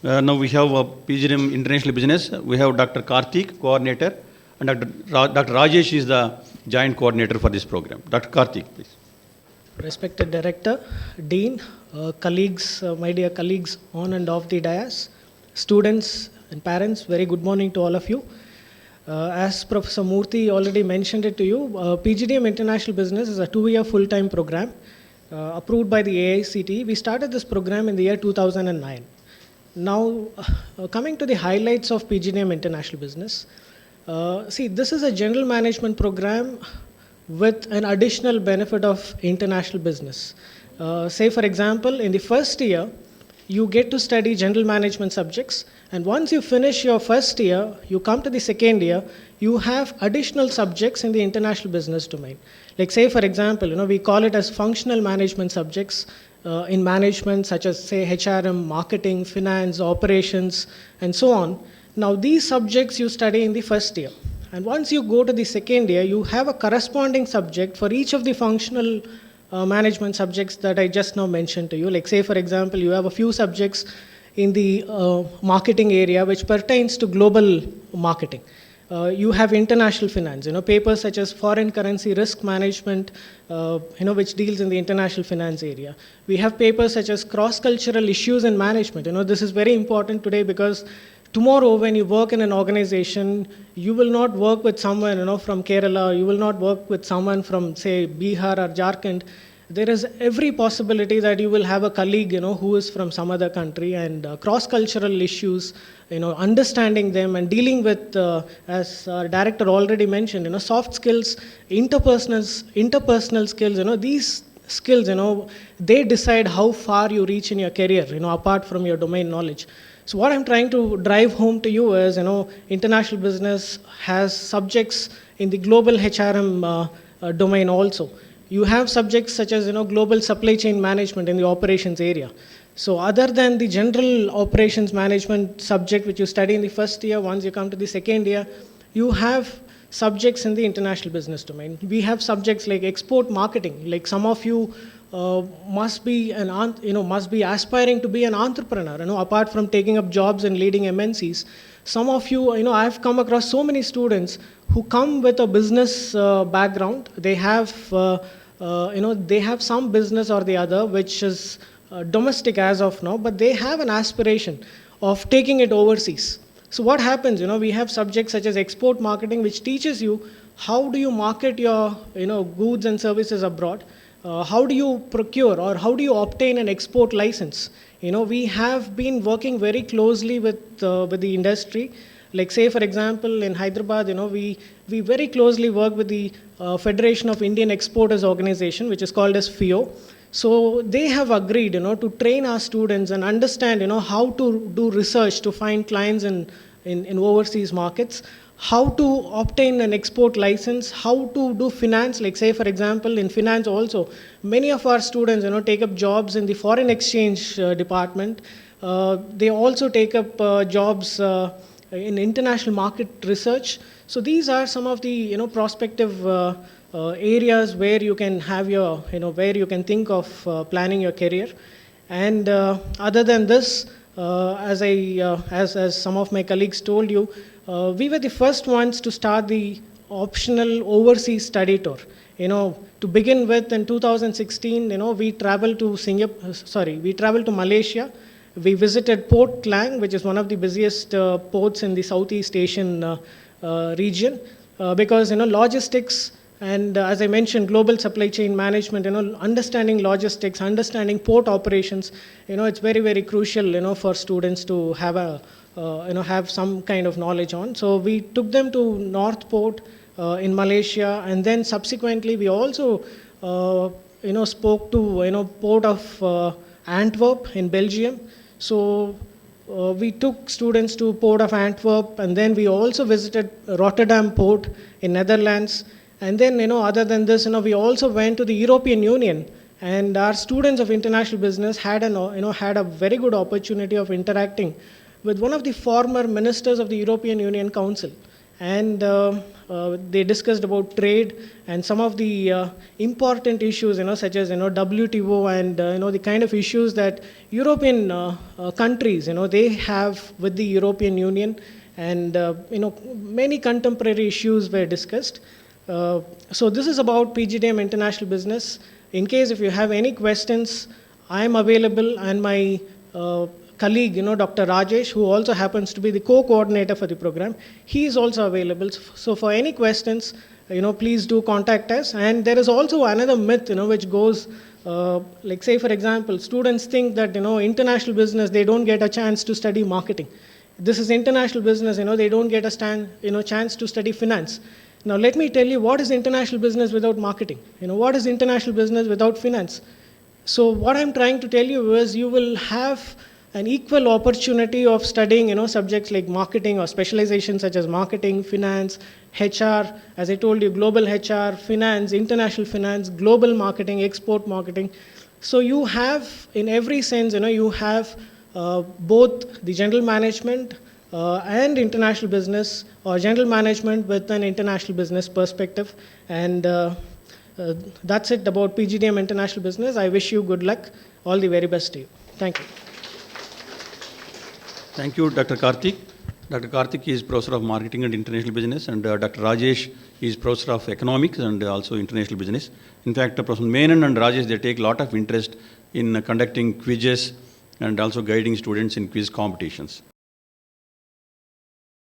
Now we have PGDM International Business. We have Dr. Karthik, coordinator, and Dr. Rajesh is the joint coordinator for this program. Dr. Karthik, please. Respected Director, Dean, colleagues, my dear colleagues on and off the dais, students and parents, very good morning to all of you. As Professor Murthy already mentioned it to you, PGDM International Business is a 2-year full-time program approved by the AICTE. We started this program in the year 2009. Now, coming to the highlights of PGDM International Business, see, this is a general management program with an additional benefit of international business. Say, for example, in the first year, you get to study general management subjects, and once you finish your first year, you come to the second year, you have additional subjects in the international business domain. Like, say, for example, we call it as functional management subjects in management, such as, say, HRM, marketing, finance, operations, and so on. Now, these subjects you study in the first year. And once you go to the second year, you have a corresponding subject for each of the functional management subjects that I just now mentioned to you. Like, say, for example, you have a few subjects in the marketing area which pertains to global marketing. You have international finance, papers such as foreign currency risk management, which deals in the international finance area. We have papers such as cross-cultural issues in management. This is very important today because tomorrow, when you work in an organization, you will not work with someone, from Kerala, you will not work with someone from, say, Bihar or Jharkhand. There is every possibility that you will have a colleague, who is from some other country, and cross-cultural issues, understanding them and dealing with, as our director already mentioned, soft skills, interpersonal skills, these skills, they decide how far you reach in your career, apart from your domain knowledge. So what I'm trying to drive home to you is, international business has subjects in the global HRM domain also. You have subjects such as, global supply chain management in the operations area. So other than the general operations management subject which you study in the first year, once you come to the second year, you have subjects in the international business domain. We have subjects like export marketing, like some of you must be aspiring to be an entrepreneur, apart from taking up jobs and leading MNCs. Some of you, I've come across so many students who come with a business background. They have, they have some business or the other, which is domestic as of now, but they have an aspiration of taking it overseas. So what happens, we have subjects such as export marketing, which teaches you how do you market your, goods and services abroad. How do you procure or how do you obtain an export license? We have been working very closely with the industry. Like, say, for example, in Hyderabad, we very closely work with the Federation of Indian Exporters Organization, which is called as FIO. So they have agreed, to train our students and understand, how to do research to find clients in overseas markets, how to obtain an export license, how to do finance. Like, say, for example, in finance also, many of our students, take up jobs in the foreign exchange department. They also take up jobs in international market research. So these are some of the, prospective areas where you can have your, where you can think of planning your career. And other than this, as some of my colleagues told you, we were the first ones to start the optional overseas study tour. To begin with, in 2016, we traveled to Malaysia. We visited Port Klang, which is one of the busiest ports in the Southeast Asian region, because, logistics and, as I mentioned, global supply chain management, understanding logistics, understanding port operations, it's very, very crucial, for students to have have some kind of knowledge on. So we took them to North Port in Malaysia, and then subsequently we also, spoke to, Port of Antwerp in Belgium. So we took students to Port of Antwerp, and then we also visited Rotterdam Port in Netherlands. And then, other than this, we also went to the European Union, and our students of international business had a very good opportunity of interacting with one of the former ministers of the European Union Council. and they discussed about trade and some of the important issues, such as WTO and the kind of issues that European countries, they have with the European Union, and many contemporary issues were discussed. So this is about PGDM International Business. In case if you have any questions, I am available, and my colleague, Dr. Rajesh, who also happens to be the co-coordinator for the program, he is also available. So for any questions, please do contact us. And there is also another myth, which goes, like say for example, students think that, international business, they don't get a chance to study marketing. This is international business, they don't get a chance to study finance. Now let me tell you, what is international business without marketing? What is international business without finance? So what I'm trying to tell you is you will have an equal opportunity of studying, subjects like marketing or specializations such as marketing, finance, HR, as I told you, global HR, finance, international finance, global marketing, export marketing. So you have, in every sense, you have both the general management and international business, or general management with an international business perspective. And that's it about PGDM International Business. I wish you good luck. All the very best to you. Thank you. Thank you, Dr. Karthik. Dr. Karthik is Professor of Marketing and International Business, and Dr. Rajesh is Professor of Economics and also International Business. In fact, Professor Menon and Rajesh, they take a lot of interest in conducting quizzes and also guiding students in quiz competitions.